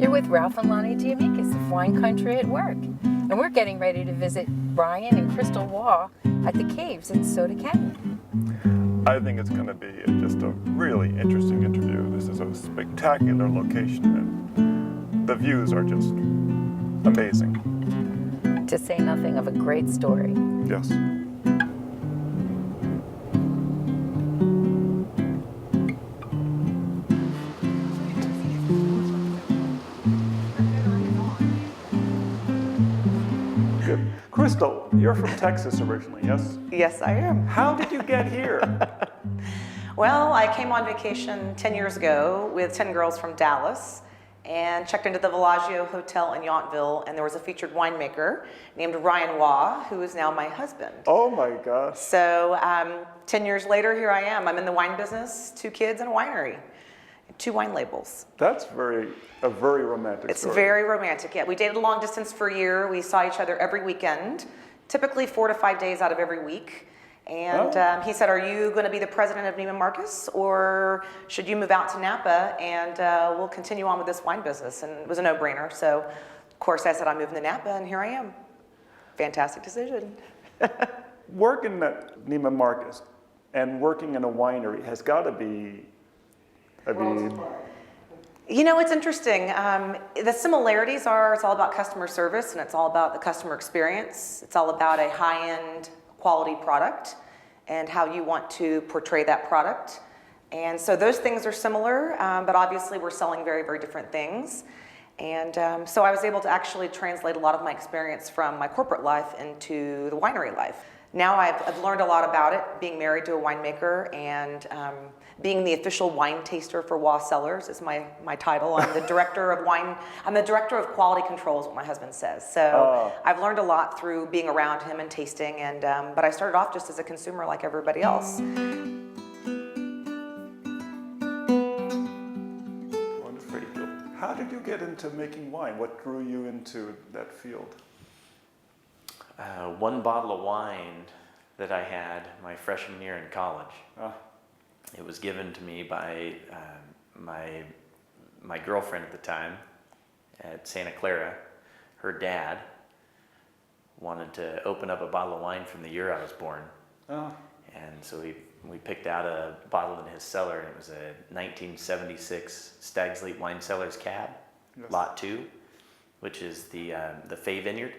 You're with Ralph and Lonnie Giamikis of Wine Country at Work, and we're getting ready to visit Brian and Crystal Waugh at the caves in Soda Canyon. I think it's going to be just a really interesting interview. This is a spectacular location, and the views are just amazing. To say nothing of a great story. Yes. Good. Crystal, you're from Texas originally, yes? Yes, I am. How did you get here? Well, I came on vacation 10 years ago with 10 girls from Dallas and checked into the Villaggio Hotel in Yountville, and there was a featured winemaker named Ryan Waugh, who is now my husband. Oh my gosh. So 10 years later, here I am. I'm in the wine business, 2 kids and a winery, 2 wine labels. That's a very romantic It's story. very romantic, yeah. We dated long distance for a year. We saw each other every weekend, typically 4 to 5 days out of every week. And he said, "Are you going to be the president of Neiman Marcus, or should you move out to Napa and we'll continue on with this wine business?" And it was a no-brainer. So, of course, I said, "I'm moving to Napa," and here I am. Fantastic decision. Working at Neiman Marcus and working in a winery has got to be, You know, it's interesting. The similarities are it's all about customer service and it's all about the customer experience. It's all about a high-end quality product and how you want to portray that product. And so those things are similar, but obviously we're selling very, very different things. And so I was able to actually translate a lot of my experience from my corporate life into the winery life. Now I've learned a lot about it, being married to a winemaker and being the official wine taster for Waugh Cellars is my title. I'm the director of wine. I'm the director of quality control is what my husband says. So I've learned a lot through being around him and tasting. And but I started off just as a consumer like everybody else. Wonderful. How did you get into making wine? What drew you into that field? One bottle of wine that I had my freshman year in college. It was given to me by my girlfriend at the time at Santa Clara. Her dad wanted to open up a bottle of wine from the year I was born. And so we picked out a bottle in his cellar, and it was a 1976 Stag's Leap Wine Cellars Cab, yes. Lot 2, which is the Fay Vineyard.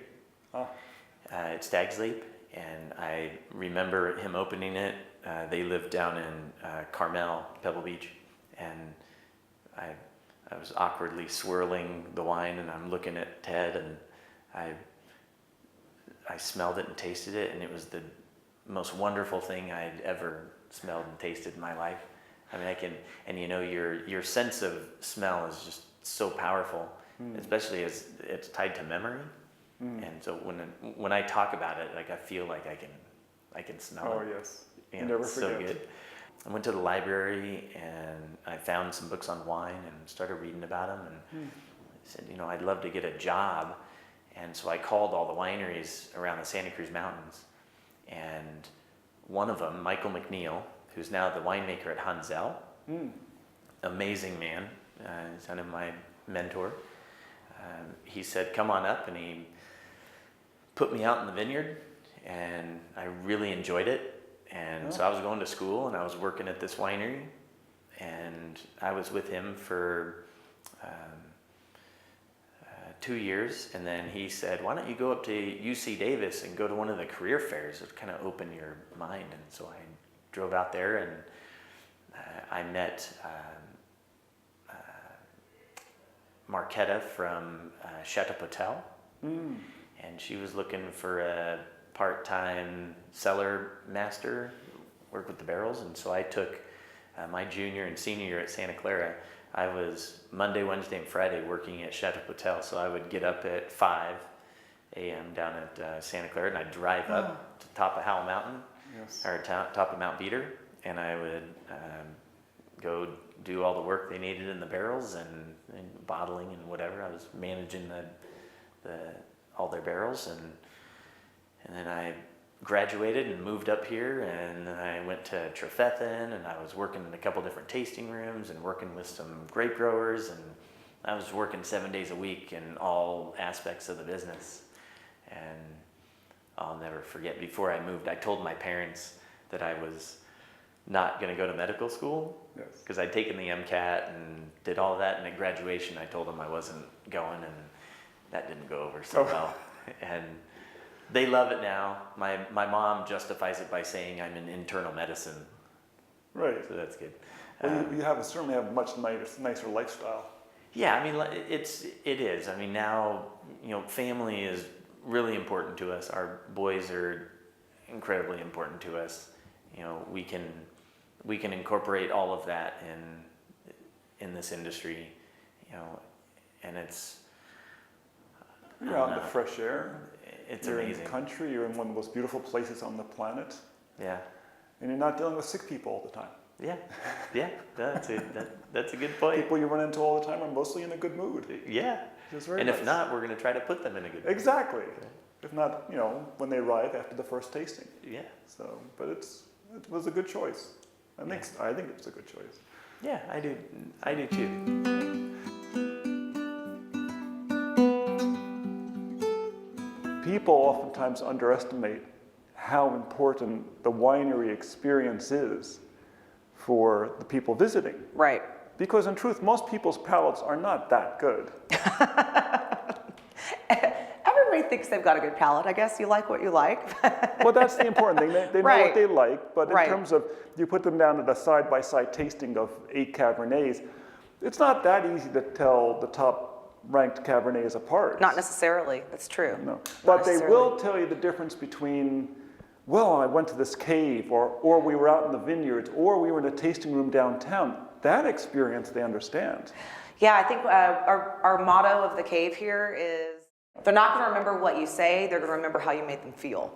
At Stag's Leap, and I remember him opening it. They lived down in Carmel, Pebble Beach, and I was awkwardly swirling the wine, and I'm looking at Ted, and I smelled it and tasted it, and it was the most wonderful thing I'd ever smelled and tasted in my life. I mean, and you know, your sense of smell is just so powerful, especially as it's tied to memory. And so when I talk about it, like I feel like I can smell it. Oh yes, you know, never it's forget. so good. I went to the library and I found some books on wine and started reading about them. And I said, you know, I'd love to get a job. And so I called all the wineries around the Santa Cruz Mountains. And one of them, Michael McNeil, who's now the winemaker at Hansel, amazing man, he's kind of my mentor. He said, "Come on up," and he put me out in the vineyard, and I really enjoyed it. And so I was going to school, and I was working at this winery, and I was with him for 2 years, and then he said, "Why don't you go up to UC Davis and go to one of the career fairs? It'll kind of open your mind." And so I drove out there, and I met Marquetta from Chateau Potel, and she was looking for a part-time cellar master, work with the barrels, and so I took my junior and senior year at Santa Clara. I was Monday, Wednesday, and Friday working at Chateau Potel, so I would get up at 5 a.m. down at Santa Clara, and I'd drive up to the top of Howell Mountain, or top of Mount Beater, and I would go do all the work they needed in the barrels and bottling and whatever. I was managing all their barrels, and then I graduated and moved up here, and then I went to Trefethen, and I was working in a couple different tasting rooms and working with some grape growers, and I was working 7 days a week in all aspects of the business. And I'll never forget, before I moved, I told my parents that I was not going to go to medical school. Yes. Because I'd taken the MCAT and did all that, and at graduation I told them I wasn't going, and that didn't go over so well. And they love it now. My mom justifies it by saying I'm in internal medicine. Right. So that's good. Well, you certainly have a much nicer lifestyle. Yeah, I mean, it is. I mean, now, family is really important to us. Our boys are incredibly important to us. We can incorporate all of that in this industry, and it's. You're out in the fresh air. It's you're amazing. In the country. You're in one of the most beautiful places on the planet. Yeah. And you're not dealing with sick people all the time. Yeah, that's a good point. People you run into all the time are mostly in a good mood. Yeah, and nice. if not, we're going to try to put them in a good mood. Exactly. If not, when they arrive after the first tasting. Yeah. So, but it was a good choice. I think it was a good choice. Yeah, I do too. People oftentimes underestimate how important the winery experience is for the people visiting. Right. Because in truth, most people's palates are not that good. Everybody thinks they've got a good palate. I guess you like what you like. Well, that's the important thing. They know Right. what they like, but in Right. terms of you put them down at a side-by-side tasting of 8 Cabernets, it's not that easy to tell the top-ranked Cabernets apart. Not necessarily. That's true. No. Not But they necessarily. will tell you the difference between, well, I went to this cave, or we were out in the vineyards, or we were in a tasting room downtown. That experience they understand. Yeah, I think our motto of the cave here is, they're not going to remember what you say, they're going to remember how you made them feel.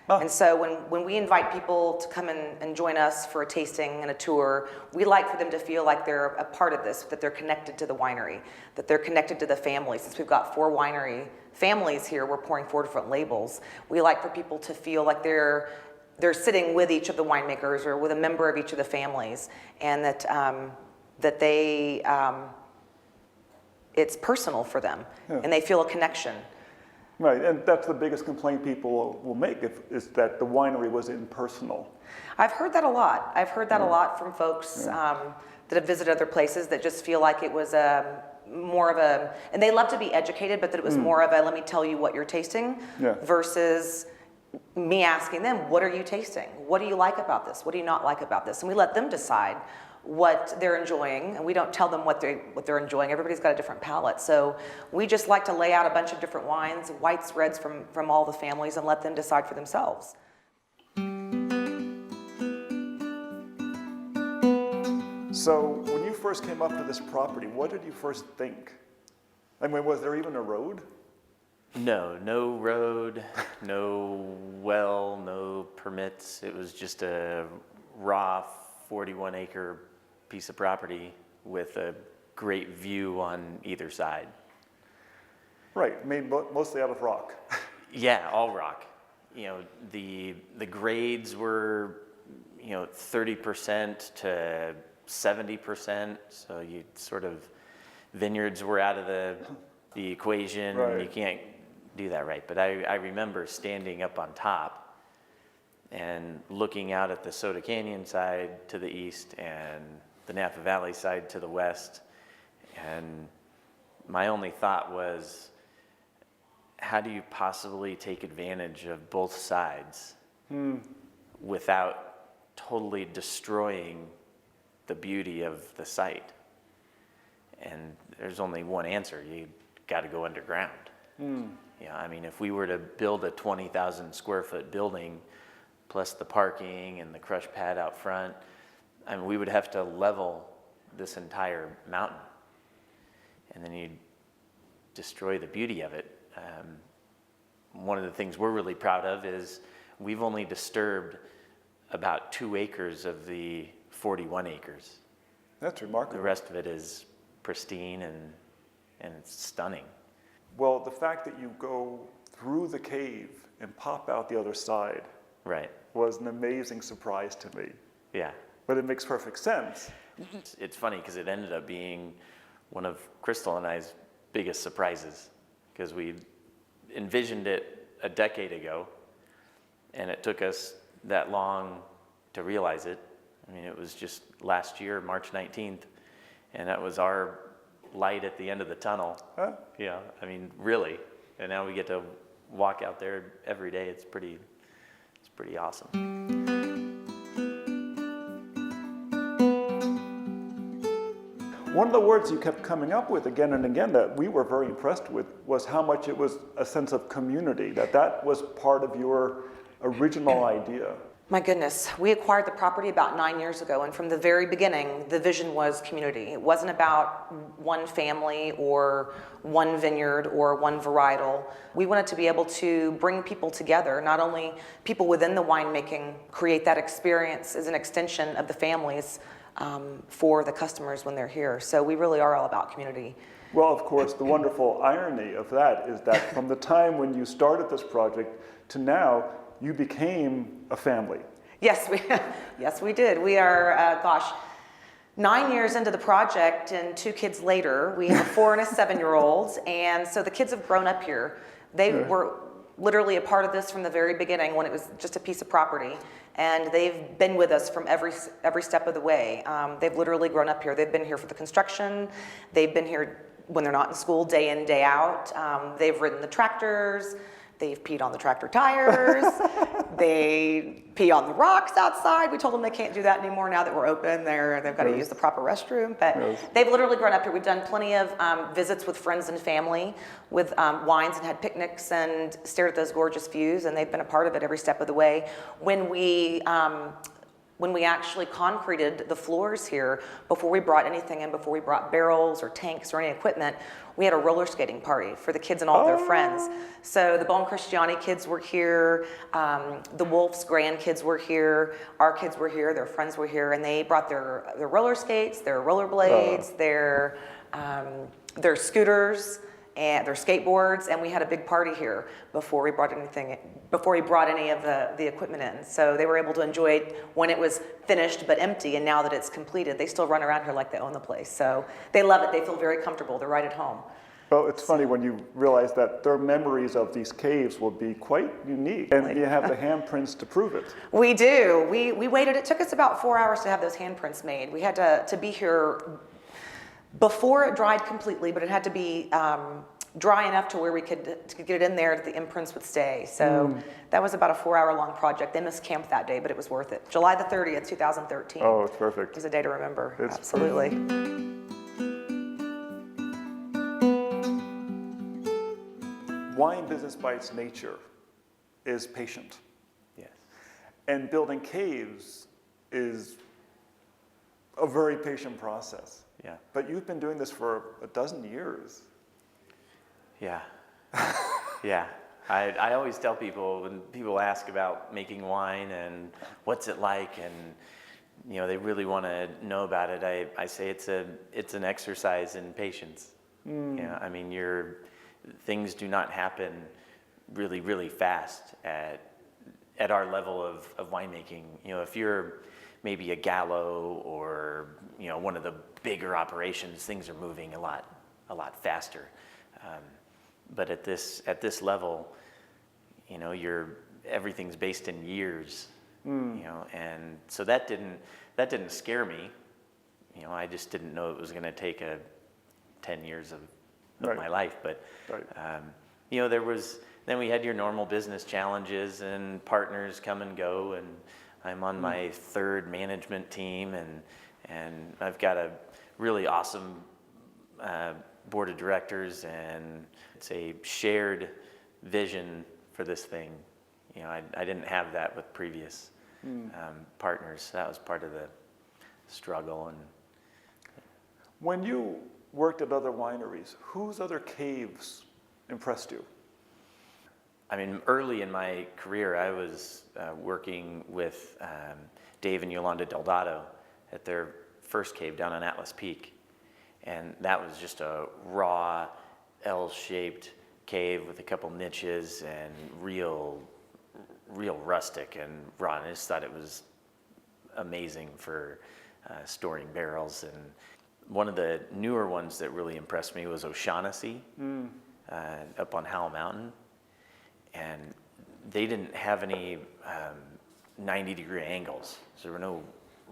Ah. And so when we invite people to come and join us for a tasting and a tour, we like for them to feel like they're a part of this, that they're connected to the winery, that they're connected to the family. Since we've got 4 winery families here, we're pouring 4 different labels. We like for people to feel like they're sitting with each of the winemakers or with a member of each of the families, and that they it's personal for them, and they feel a connection. Right, and that's the biggest complaint people will make, is that the winery was impersonal. I've heard that a lot. I've heard that a lot from folks that have visited other places that just feel like it was more of a, and they love to be educated, but that it was more of a, let me tell you what you're tasting, versus me asking them, what are you tasting? What do you like about this? What do you not like about this? And we let them decide what they're enjoying, and we don't tell them what they're enjoying. Everybody's got a different palate. So we just like to lay out a bunch of different wines, whites, reds from all the families, and let them decide for themselves. So when you first came up to this property, what did you first think? I mean, was there even a road? No road, no well, no permits. It was just a raw 41-acre piece of property with a great view on either side. Right, made mostly out of rock. Yeah, all rock. The grades were 30% to 70%. So you sort of, vineyards were out of the equation. Right. You can't do that right. But I remember standing up on top and looking out at the Soda Canyon side to the east and the Napa Valley side to the west. And my only thought was, how do you possibly take advantage of both sides without totally destroying the beauty of the site? And there's only one answer. You got to go underground. I mean, if we were to build a 20,000 square foot building plus the parking and the crush pad out front, I mean, we would have to level this entire mountain, and then you'd destroy the beauty of it. One of the things we're really proud of is we've only disturbed about 2 acres of the 41 acres. That's The remarkable. rest of it is pristine and it's stunning. Well, the fact that you go through the cave and pop out the other side Right. was an amazing surprise to me. Yeah. But it makes perfect sense. It's funny because it ended up being one of Crystal and I's biggest surprises, because we envisioned it a decade ago, and it took us that long to realize it. I mean, it was just last year, March 19th, and that was our light at the end of the tunnel. Huh? Yeah, I mean, really. And now we get to walk out there every day. It's pretty awesome. One of the words you kept coming up with again and again that we were very impressed with was how much it was a sense of community, that was part of your original idea. My goodness, we acquired the property about 9 years ago, and from the very beginning, the vision was community. It wasn't about one family or one vineyard or one varietal. We wanted to be able to bring people together, not only people within the winemaking, create that experience as an extension of the families for the customers when they're here. So we really are all about community. Well, of course, the wonderful irony of that is that from the time when you started this project to now, you became a family. Yes, we did. We are, 9 years into the project and 2 kids later. We have a 4 and a 7-year-old, and so the kids have grown up here. They were literally a part of this from the very beginning when it was just a piece of property, and they've been with us from every step of the way. They've literally grown up here. They've been here for the construction. They've been here when they're not in school, day in, day out. They've ridden the tractors. They've peed on the tractor tires. They pee on the rocks outside. We told them they can't do that anymore now that we're open. They've got to use the proper restroom. But they've literally grown up here. We've done plenty of visits with friends and family with wines and had picnics and stared at those gorgeous views, and they've been a part of it every step of the way. When we actually concreted the floors here, before we brought anything in, before we brought barrels or tanks or any equipment, we had a roller skating party for the kids and all of their friends. So the Bon Christiani kids were here, the Wolf's grandkids were here, our kids were here, their friends were here, and they brought their roller skates, their rollerblades, their scooters, and their skateboards, and we had a big party here before we brought any of the equipment in. So they were able to enjoy it when it was finished but empty, and now that it's completed, they still run around here like they own the place. So they love it. They feel very comfortable. They're right at home. Well, it's funny when you realize that their memories of these caves will be quite unique, and you have the handprints to prove it. We do. We waited. It took us about 4 hours to have those handprints made. We had to be here before it dried completely, but it had to be dry enough to where we could get it in there that the imprints would stay. So that was about a 4-hour-long project. They missed camp that day, but it was worth it. July the 30th, 2013. Oh, it's perfect. It was a day to remember. It's absolutely. Wine business by its nature is patient. Yes. And building caves is a very patient process. Yeah. But you've been doing this for a dozen years. Yeah. Yeah. I always tell people, when people ask about making wine and what's it like, and they really want to know about it, I say it's an exercise in patience. Yeah, I mean, things do not happen really, really fast at our level of winemaking. If you're maybe a Gallo or one of the bigger operations, things are moving a lot faster. But at this level, everything's based in years. And so that didn't scare me. I just didn't know it was going to take 10 years of my life. But then we had your normal business challenges, and partners come and go, and I'm on my 3rd management team, and I've got a really awesome board of directors, and it's a shared vision for this thing. I didn't have that with previous partners. That was part of the struggle. And when you worked at other wineries, whose other caves impressed you? I mean, early in my career, I was working with Dave and Yolanda Delgado at their first cave down on Atlas Peak. And that was just a raw, L-shaped cave with a couple niches and real rustic and raw. And I just thought it was amazing for storing barrels. And One of the newer ones that really impressed me was O'Shaughnessy up on Howell Mountain. And they didn't have any 90-degree angles. So there were no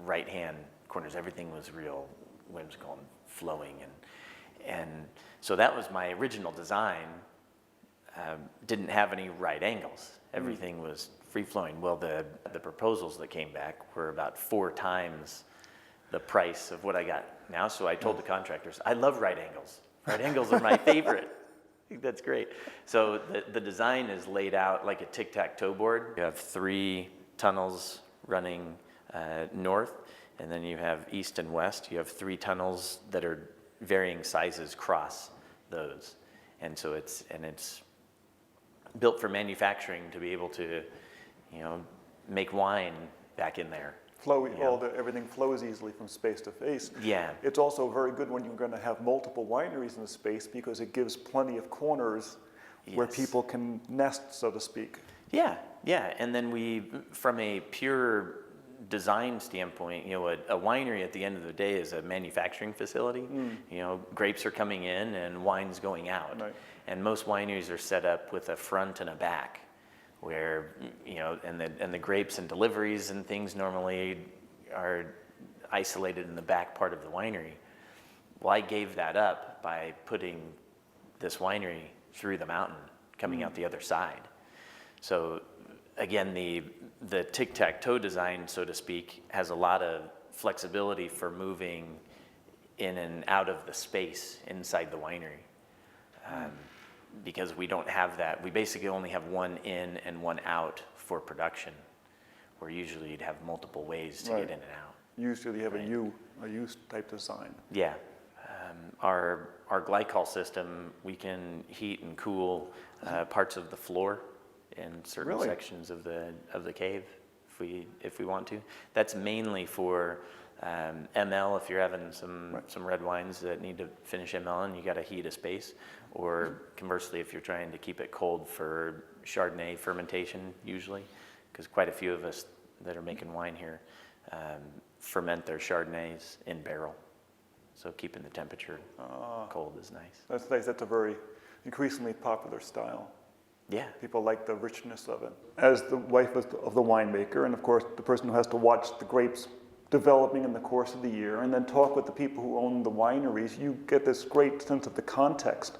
right-hand corners. Everything was real whimsical and flowing. And so that was my original design. Didn't have any right angles. Everything was free-flowing. Well, the proposals that came back were about 4 times the price of what I got now. So I told the contractors, I love right angles. Right angles are my favorite. I think that's great. So the design is laid out like a tic-tac-toe board. You have 3 tunnels running north, and then you have east and west. You have 3 tunnels that are varying sizes cross those. And so it's built for manufacturing to be able to, make wine back in there. Everything flows easily from space to face. Yeah. It's also very good when you're going to have multiple wineries in the space because it gives plenty of corners where people can nest, so to speak. Yeah. And then from a pure design standpoint, a winery at the end of the day is a manufacturing facility. Grapes are coming in and wine's going out. Right. And most wineries are set up with a front and a back, where and the grapes and deliveries and things normally are isolated in the back part of the winery. Well, I gave that up by putting this winery through the mountain, coming out the other side. So again, the tic-tac-toe design, so to speak, has a lot of flexibility for moving in and out of the space inside the winery. Because we don't have that. We basically only have one in and one out for production, where usually you'd have multiple ways to get in and out. Usually you have a U type design. Yeah. Our glycol system, we can heat and cool parts of the floor in certain sections of the cave if we want to. That's mainly for ML, if you're having some red wines that need to finish ML and you got to heat a space, or conversely if you're trying to keep it cold for Chardonnay fermentation usually, because quite a few of us that are making wine here ferment their Chardonnays in barrel. So keeping the temperature cold is nice. That's nice. That's a very increasingly popular style. Yeah. People like the richness of it. As the wife of the winemaker, and of course the person who has to watch the grapes developing in the course of the year, and then talk with the people who own the wineries, you get this great sense of the context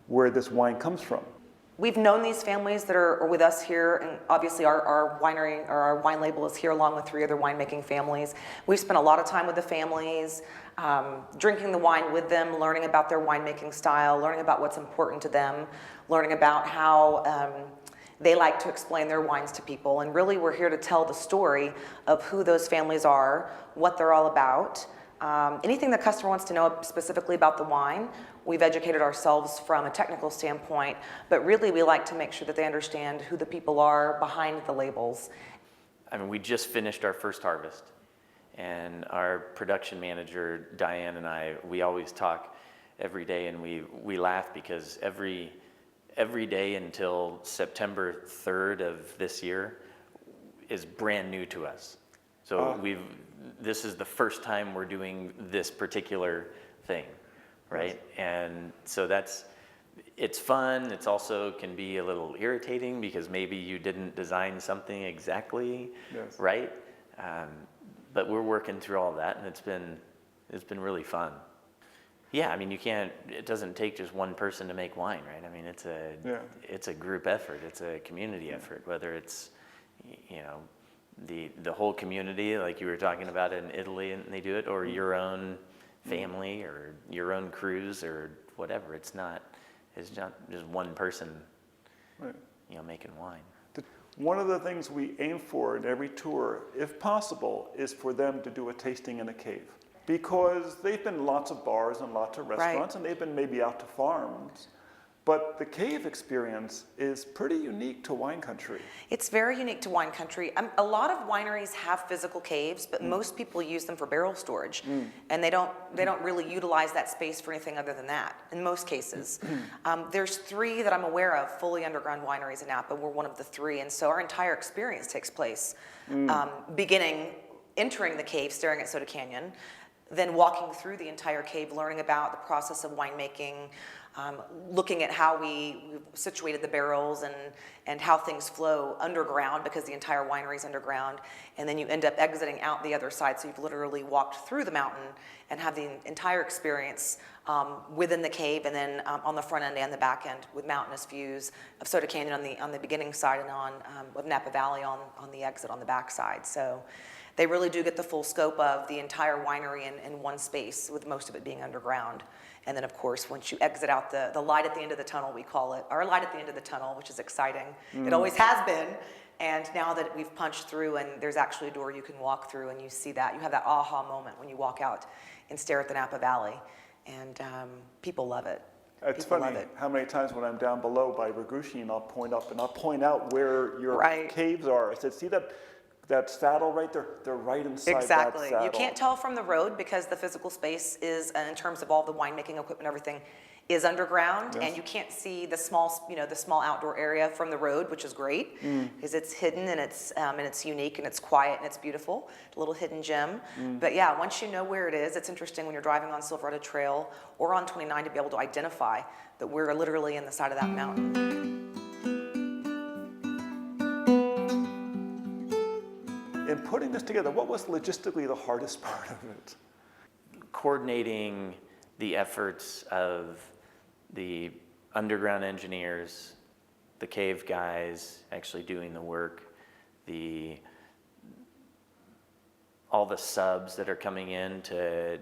where this wine comes from. We've known these families that are with us here, and obviously our winery or our wine label is here along with 3 other winemaking families. We've spent a lot of time with the families, drinking the wine with them, learning about their winemaking style, learning about what's important to them, learning about how they like to explain their wines to people. And really we're here to tell the story of who those families are, what they're all about. Anything the customer wants to know specifically about the wine, we've educated ourselves from a technical standpoint, but really we like to make sure that they understand who the people are behind the labels. I mean, we just finished our first harvest, and our production manager, Diane, and I, we always talk every day, and we laugh because every day until September 3rd of this year is brand new to us. So this is the first time we're doing this particular thing, right? Yes. And so it's fun. It's also can be a little irritating because maybe you didn't design something exactly right. But we're working through all that, and it's been really fun. Yeah, I mean, it doesn't take just one person to make wine, right? I mean, it's a group effort. It's a community effort, whether it's, the whole community, like you were talking about in Italy and they do it, or your own family or your own crews or whatever. It's not just one person, making wine. One of the things we aim for in every tour, if possible, is for them to do a tasting in a cave. Because they've been in lots of bars and lots of restaurants, and they've been maybe out to farms. But the cave experience is pretty unique to wine country. It's very unique to wine country. A lot of wineries have physical caves, but most people use them for barrel storage. And they don't really utilize that space for anything other than that, in most cases. There's 3 that I'm aware of, fully underground wineries in Napa. We're one of the 3, and so our entire experience takes place, entering the cave, staring at Soda Canyon. then walking through the entire cave, learning about the process of winemaking, looking at how we've situated the barrels and how things flow underground, because the entire winery is underground, and then you end up exiting out the other side, so you've literally walked through the mountain and have the entire experience within the cave, and then on the front end and the back end with mountainous views of Soda Canyon on the beginning side, and of Napa Valley on the exit on the back side. So they really do get the full scope of the entire winery in one space, with most of it being underground. And then, of course, once you exit out the light at the end of the tunnel, we call it, our light at the end of the tunnel, which is exciting. It always has been. And now that we've punched through and there's actually a door you can walk through, and you see that, you have that aha moment when you walk out and stare at the Napa Valley. And people love it. It's People funny love it. how many times when I'm down below by Ragushi, I'll point up and I'll point out where your Right. caves are. I said, see that saddle right there? They're right inside Exactly. that saddle. You can't tell from the road because the physical space is, in terms of all the winemaking equipment, everything is underground, Yes. and you can't see the small, the small outdoor area from the road, which is great because it's hidden and it's unique and it's quiet and it's beautiful, a little hidden gem. But yeah, once you know where it is, it's interesting when you're driving on Silverado Trail or on 29 to be able to identify that we're literally in the side of that mountain. In putting this together, what was logistically the hardest part of it? Coordinating the efforts of the underground engineers, the cave guys actually doing the work, all the subs that are coming in to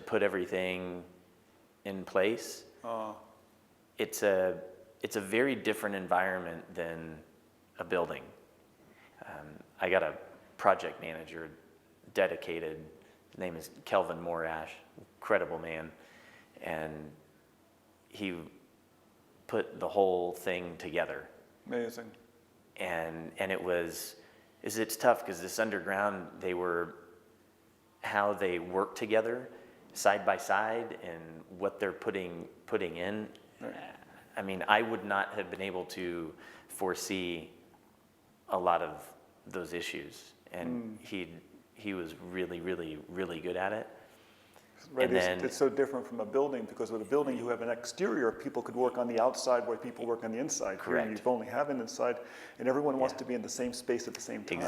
put everything in place. It's a very different environment than a building. I got a project manager dedicated. His name is Kelvin Morash, incredible man, and he put the whole thing together. Amazing. And it's tough because this underground, how they work together side by side and what they're putting in. Right. I mean, I would not have been able to foresee a lot of those issues, and he was really, really, really good at it. Right, And then- it's so different from a building, because with a building you have an exterior, people could work on the outside where people work on the inside. Correct. Here you only have an inside, and everyone wants to be in the same space at the same time.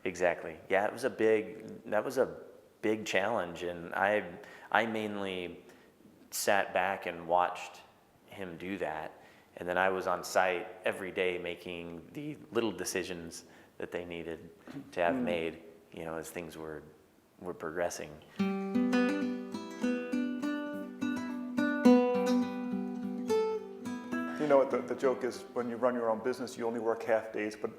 Exactly. Yeah, that was a big challenge, and I mainly sat back and watched him do that, and then I was on site every day making the little decisions that they needed to have made, as things were progressing. You know what the joke is, when you run your own business, you only work half days, but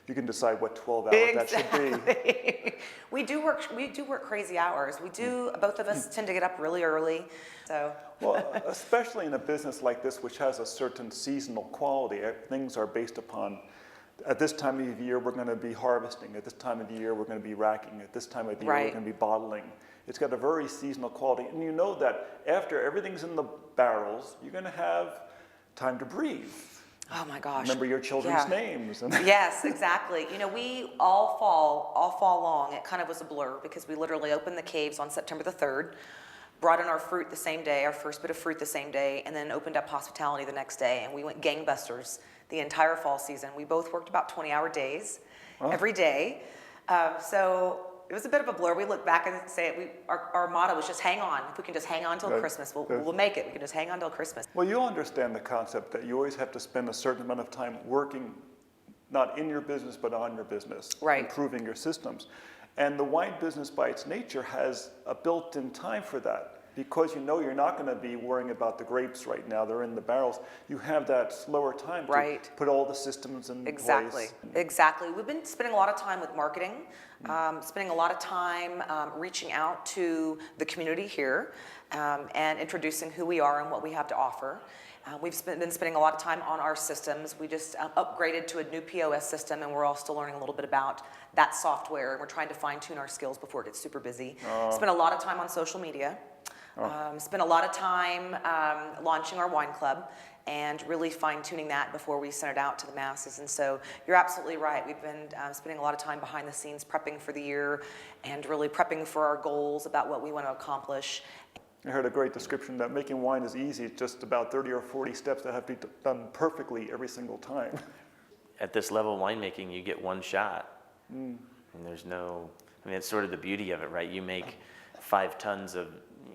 you can decide what 12 hours that should be. We do work crazy hours. Both of us tend to get up really early. So Well, especially in a business like this, which has a certain seasonal quality, things are based upon, at this time of the year, we're going to be harvesting. At this time of the year, we're going to be racking. At this time of the year, we're Right. going to be bottling. It's got a very seasonal quality. And you know that after everything's in the barrels, you're going to have time to breathe. oh my gosh. Remember your children's Yeah. names. Yes, exactly. We all fall long. It kind of was a blur because we literally opened the caves on September the 3rd, brought in our fruit the same day, our first bit of fruit the same day, and then opened up hospitality the next day. And we went gangbusters the entire fall season. We both worked about 20-hour days every day. So it was a bit of a blur. We look back and say our motto was just hang on. If we can just hang on till Good. Christmas, Good. we'll make it. We can just hang on till Christmas. Well, you'll understand the concept that you always have to spend a certain amount of time working, not in your business, but on your business, Right. improving your systems. And the wine business by its nature has a built-in time for that. Because you're not going to be worrying about the grapes right now, they're in the barrels. You have that slower time to Right. put all the systems in Exactly. place. Exactly. We've been spending a lot of time with marketing, spending a lot of time reaching out to the community here and introducing who we are and what we have to offer. We've been spending a lot of time on our systems. We just upgraded to a new POS system, and we're all still learning a little bit about that software. We're trying to fine-tune our skills before it gets super busy. Spent a lot of time on social media. Spent a lot of time launching our wine club and really fine-tuning that before we sent it out to the masses. And so you're absolutely right. We've been spending a lot of time behind the scenes prepping for the year and really prepping for our goals about what we want to accomplish. I heard a great description that making wine is easy. It's just about 30 or 40 steps that have to be done perfectly every single time. At this level of winemaking, you get one shot. And there's no, I mean, it's sort of the beauty of it, right? You make 5 tons of,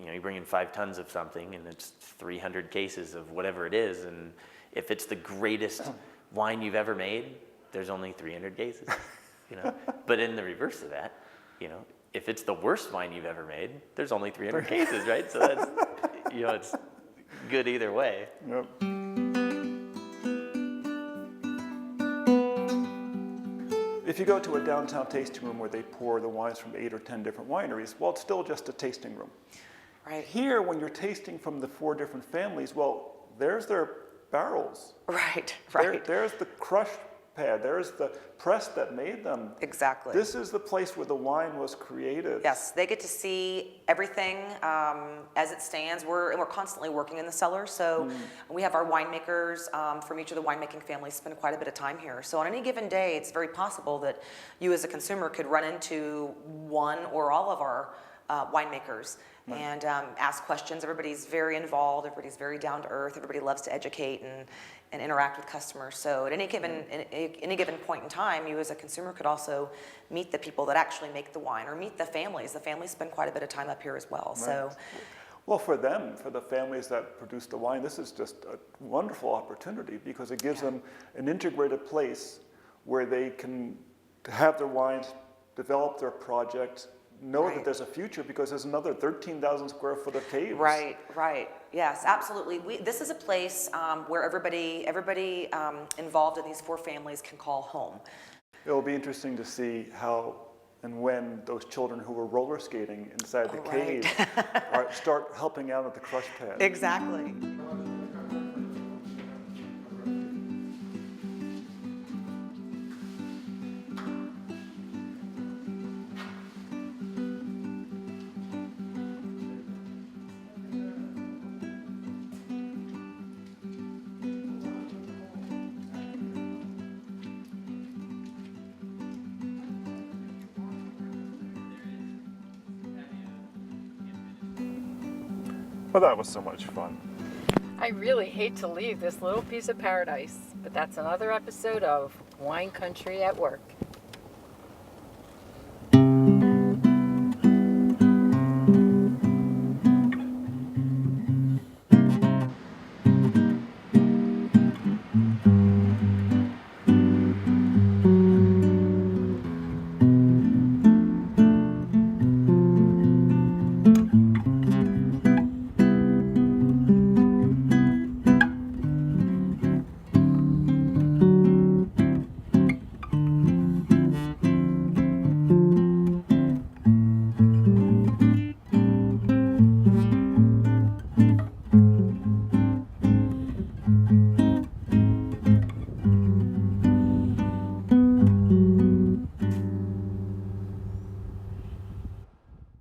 you bring in 5 tons of something and it's 300 cases of whatever it is. And if it's the greatest wine you've ever made, there's only 300 cases, But in the reverse of that, if it's the worst wine you've ever made, there's only 300 cases, right? So that's, it's good either way. Yep. If you go to a downtown tasting room where they pour the wines from 8 or 10 different wineries, well, it's still just a tasting room. Right. Here, when you're tasting from the 4 different families, well, there's their barrels. Right. There's the crush pad. There's the press that made them. Exactly. This is the place where the wine was created. Yes, they get to see everything as it stands. We're constantly working in the cellar, so we have our winemakers from each of the winemaking families spend quite a bit of time here. So on any given day, it's very possible that you as a consumer could run into one or all of our winemakers and ask questions. Everybody's very involved. Everybody's very down to earth. Everybody loves to educate and interact with customers. So at any given point in time, you as a consumer could also meet the people that actually make the wine or meet the families. The families spend quite a bit of time up here as well. Right. So, well, for them, for the families that produce the wine, this is just a wonderful opportunity because it gives them an integrated place where they can have their wines, develop their project, know that there's a future because there's another 13,000 square foot of caves. Right. Yes, absolutely. This is a place where everybody involved in these 4 families can call home. It'll be interesting to see how and when those children who were roller skating inside the cave start helping out at the crush pad. Exactly. Well, that was so much fun. I really hate to leave this little piece of paradise, but that's another episode of Wine Country at Work.